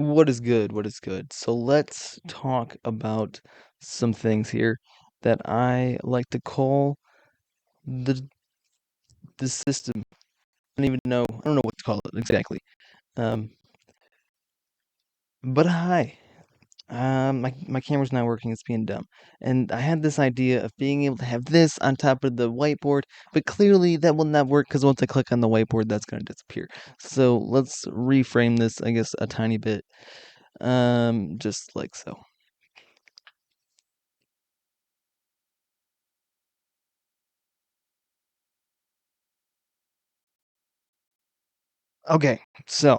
What is good? What is good? So let's talk about some things here that I like to call the the system. I don't know what to call it exactly. Um, but hi. My camera's not working, it's being dumb. And I had this idea of being able to have this on top of the whiteboard, but clearly that will not work because once I click on the whiteboard, that's gonna disappear. So let's reframe this, I guess, a tiny bit. Just like so. Okay, so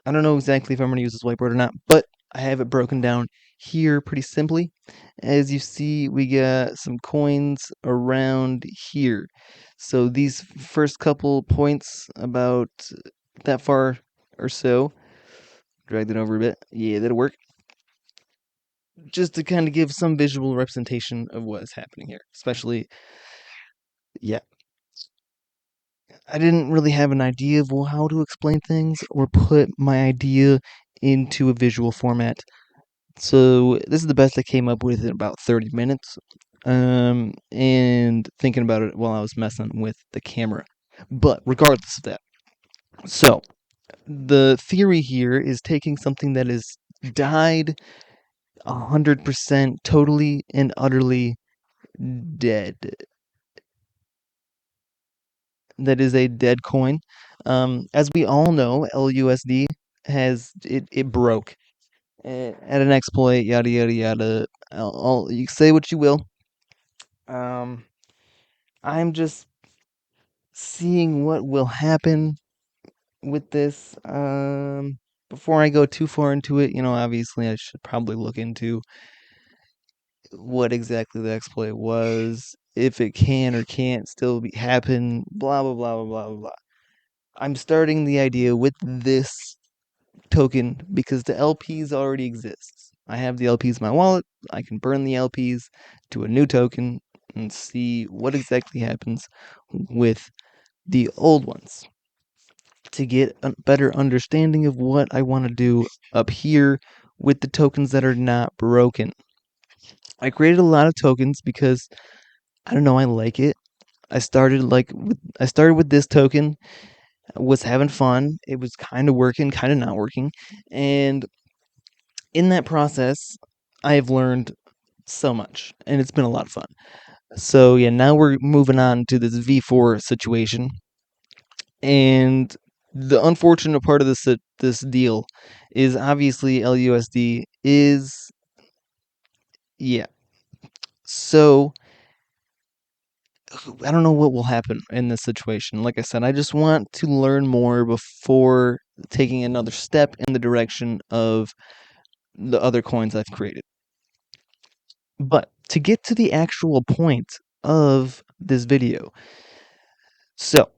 I don't know exactly if I'm going to use this whiteboard or not, but I have it broken down here pretty simply. As you see, we got some coins around here. So these first couple points about that far or so, drag that over a bit. Yeah, that'll work. Just to kind of give some visual representation of what is happening here, especially, yeah. I didn't really have an idea of how to explain things or put my idea into a visual format. So this is the best I came up with in about 30 minutes. And thinking about it while I was messing with the camera. But regardless of that, so the theory here is taking something that is died 100% totally and utterly dead. That is a dead coin. As we all know, LUSD it broke at an exploit, yada yada yada. You say what you will. Um, I'm just seeing what will happen with this. Before I go too far into it, obviously I should probably look into what exactly the exploit was, if it can or can't still happen, blah blah blah blah blah blah. I'm starting the idea with this token because the LPs already exist. I have the LPs in my wallet. I can burn the LPs to a new token and see what exactly happens with the old ones to get a better understanding of what I want to do up here with the tokens that are not broken. I created a lot of tokens because I don't know, I like it. I started with this token, was having fun. It was kind of working, kind of not working. And in that process, I have learned so much and it's been a lot of fun. So yeah, now we're moving on to this V4 situation. And the unfortunate part of this deal is obviously LUSD is, yeah. So I don't know what will happen in this situation. Like I said, I just want to learn more before taking another step in the direction of the other coins I've created. But to get to the actual point of this video, so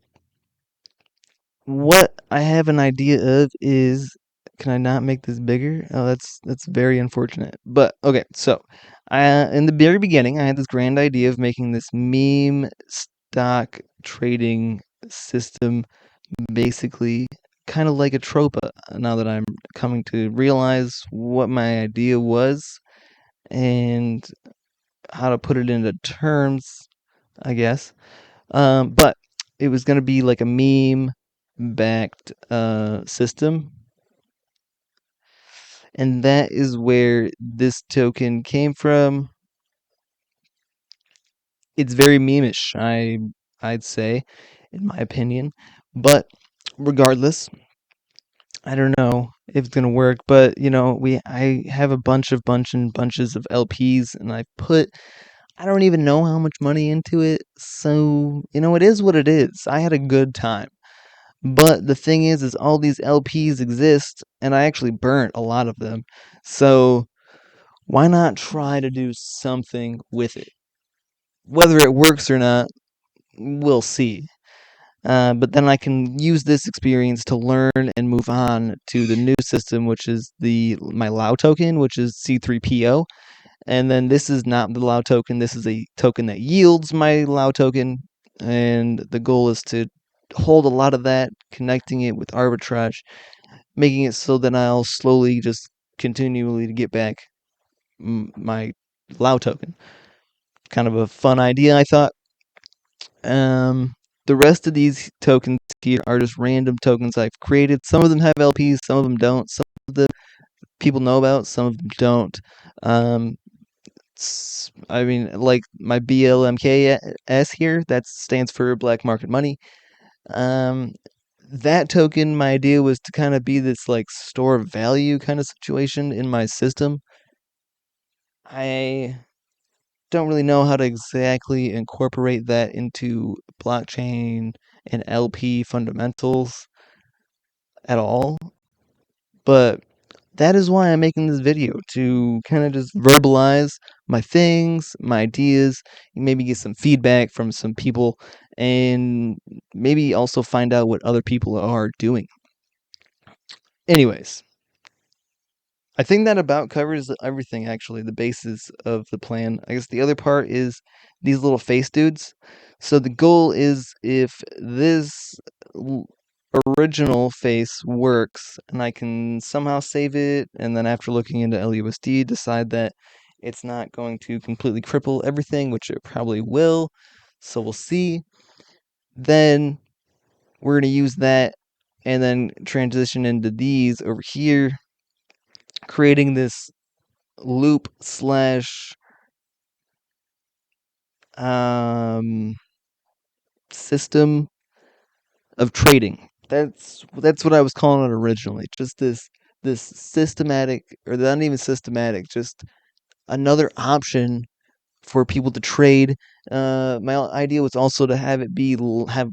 what I have an idea of is, can I not make this bigger? Oh, that's very unfortunate. But okay, so in the very beginning, I had this grand idea of making this meme stock trading system, basically kind of like a tropa. Now that I'm coming to realize what my idea was and how to put it into terms, I guess. But it was gonna be like a meme backed system, and that is where this token came from. It's very memeish, I'd say, in my opinion. But regardless, I don't know if it's gonna work. But I have a bunches of LPs, and I don't even know how much money into it. So it is what it is. I had a good time. But the thing is all these LPs exist, and I actually burnt a lot of them. So why not try to do something with it? Whether it works or not, we'll see. But then I can use this experience to learn and move on to the new system, which is my lmao token, which is C3PO. And then this is not the lmao token. This is a token that yields my lmao token, and the goal is to hold a lot of that, connecting it with arbitrage, making it so that I'll slowly just continually get back my Lao token. Kind of a fun idea, I thought. Um, the rest of these tokens here are just random tokens I've created. Some of them have LPs, some of them don't. Some of the people know about, some of them don't. Um, I mean, like my BLMKS here, that stands for Black Market Money. Um, that token, my idea was to kind of be this like store of value kind of situation in my system. I don't really know how to exactly incorporate that into blockchain and LP fundamentals at all, but that is why I'm making this video, to kind of just verbalize my things, my ideas, maybe get some feedback from some people, and maybe also find out what other people are doing. Anyways, I think that about covers everything, actually, the basis of the plan. I guess the other part is these little face dudes. So the goal is, if this original face works and I can somehow save it, and then after looking into LUSD decide that it's not going to completely cripple everything, which it probably will, so we'll see, then we're going to use that and then transition into these over here, creating this loop slash system of trading. That's what I was calling it originally. Just this systematic, or not even systematic, just another option for people to trade. My idea was also to have it be have,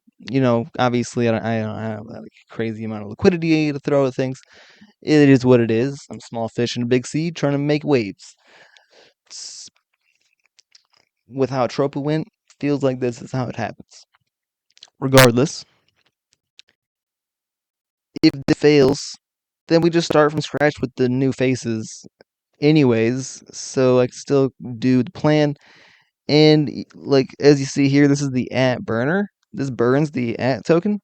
obviously I don't have like a crazy amount of liquidity to throw at things. It is what it is. I'm a small fish in a big sea trying to make waves. With how Tropa went, feels like this is how it happens. Regardless, if it fails, then we just start from scratch with the new faces anyways, so I can still do the plan. And like, as you see here, this is the at burner. This burns the at token.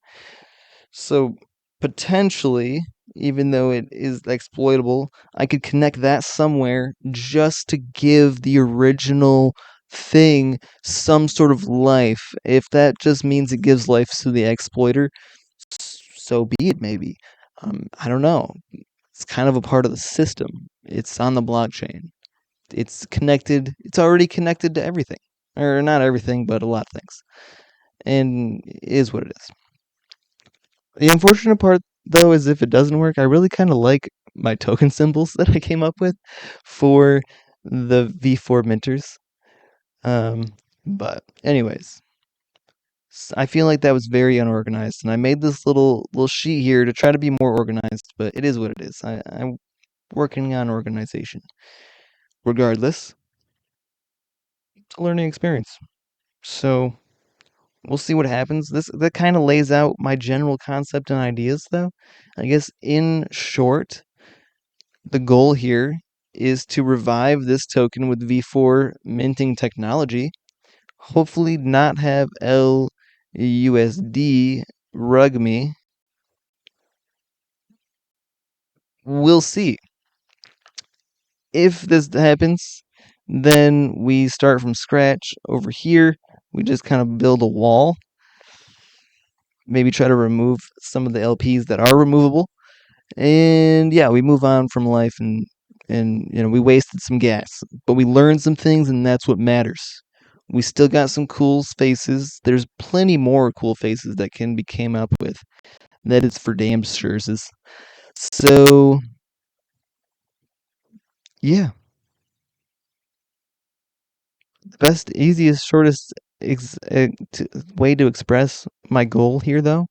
So potentially, even though it is exploitable, I could connect that somewhere just to give the original thing some sort of life. If that just means it gives life to the exploiter, so be it, maybe. I don't know. It's kind of a part of the system. It's on the blockchain. It's connected. It's already connected to everything. Or not everything, but a lot of things. And it is what it is. The unfortunate part, though, is if it doesn't work, I really kind of like my token symbols that I came up with for the V4 minters. But anyways, I feel like that was very unorganized, and I made this little sheet here to try to be more organized. But it is what it is. I'm working on organization. Regardless, it's a learning experience. So we'll see what happens. That kind of lays out my general concept and ideas, though. I guess in short, the goal here is to revive this token with V4 minting technology. Hopefully, not have LUSD rug me. We'll see. If this happens, then we start from scratch over here. We just kind of build a wall. Maybe try to remove some of the LPs that are removable. And yeah, we move on from life, and we wasted some gas, but we learned some things, and that's what matters. We still got some cool faces. There's plenty more cool faces that can be came up with. That is for damn sure. So yeah, the best, easiest, shortest way to express my goal here, though,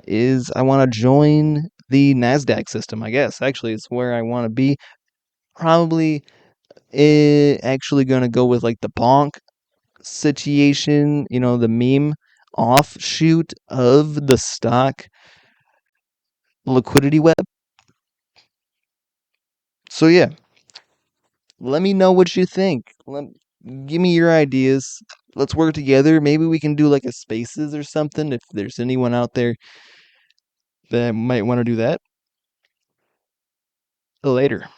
is I want to join the Nasdaq system. I guess actually it's where I want to be. Probably actually gonna go with like the bonk situation, the meme offshoot of the stock liquidity web. So yeah, let me know what you think. Give me your ideas. Let's work together. Maybe we can do like a spaces or something if there's anyone out there that might want to do that later.